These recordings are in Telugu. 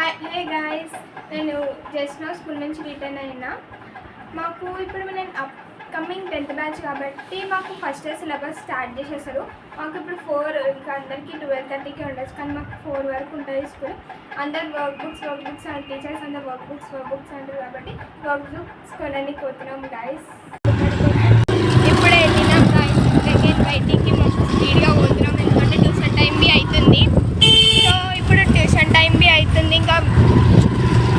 హే గాయస్, నేను జస్ట్ నౌ స్కూల్ నుంచి రిటర్న్ అయినా. మాకు ఇప్పుడు నేను అప్కమింగ్ 10th బ్యాచ్ కాబట్టి మాకు ఫస్ట్ ఇయర్ సిలబస్ స్టార్ట్ చేసేసారు. మాకు ఇప్పుడు 4 ఇంకా అందరికీ 12:30కి ఉండొచ్చు, కానీ మాకు 4 వరకు ఉంటుంది స్కూల్. అందరు వర్క్ బుక్స్ అండ్ టీచర్స్ అందరు వర్క్ బుక్స్ అంటారు కాబట్టి వర్క్ బుక్స్ కొనడానికి పోతున్నాం గాయస్. ఇప్పుడే వెళ్ళినాం గాయస్, సెకండ్ బయటికి మస్తు స్పీడ్గా పోతున్నాం ఎందుకంటే ట్యూషన్ టైం బి అవుతుంది. సో ఇప్పుడు ట్యూషన్ టైం బి అవుతుంది. ఇంకా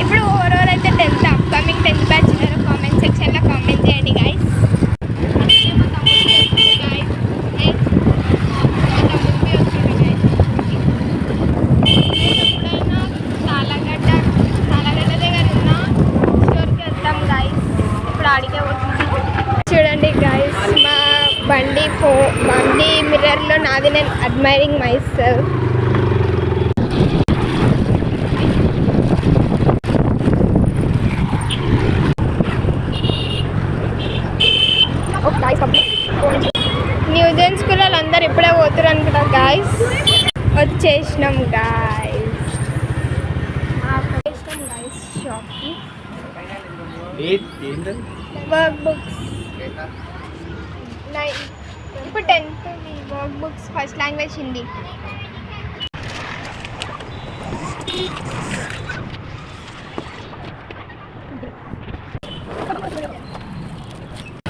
ఇప్పుడు ఓవరాల్ అయితే 10th అప్కమింగ్ 10th బ్యాచ్ ఉన్నారు. కామెంట్ సెక్షన్లో కామెంట్ చేయండి గాయస్. చూడండి గాయస్, మా బండి మిర్రర్లో నాది నేను admiring my self. Newgen school వాళ్ళందరూ ఇప్పుడే పోతురు అనుకుంటా గాయస్. వచ్చేసినాం గాయస్ షాప్కి. వర్క్ బుక్స్ ఇప్పుడు 10th work books first language Hindi.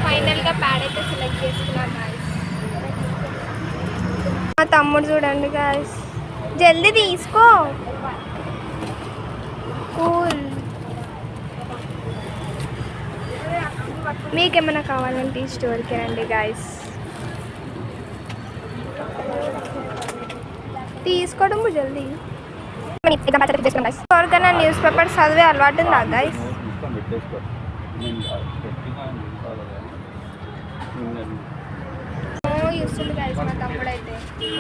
ఫైనల్గా ప్యాడ్ అయితే సెలెక్ట్ చేసుకున్నాను గాయస్. మా తమ్ముడు చూడండి గాయస్, జల్దీ తీసుకో. కూల్. మీకేమైనా కావాలంటే ఈ స్టోర్కి రండి గాయస్. తీసుకోవడం జల్దీ. ఎవరికైనా న్యూస్ పేపర్ చదివే అలవాటు ఉందా గాయస్? చూస్తుంది గాయస్ మా తమ్ముడు అయితే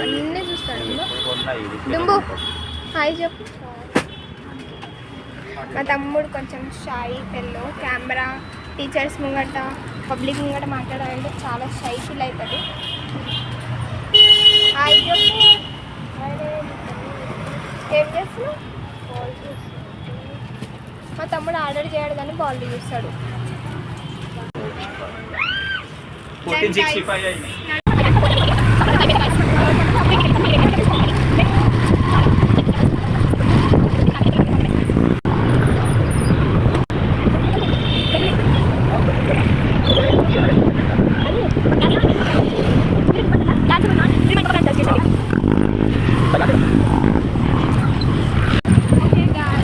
అన్నీ చూస్తాడు. డుంబు హాయ్ చెప్పు. మా తమ్ముడు కొంచెం షై పెళ్ళో, కెమెరా టీచర్స్ ముంగట పబ్లిక్ ముంగట మాట్లాడాలంటే చాలా షై ఫీల్ అవుతుంది. హాయ్ చెప్పు. ఏం చేస్తున్నావు? మా తమ్ముడు ఆర్డర్ చేయడు కానీ బాల్ చూస్తాడు.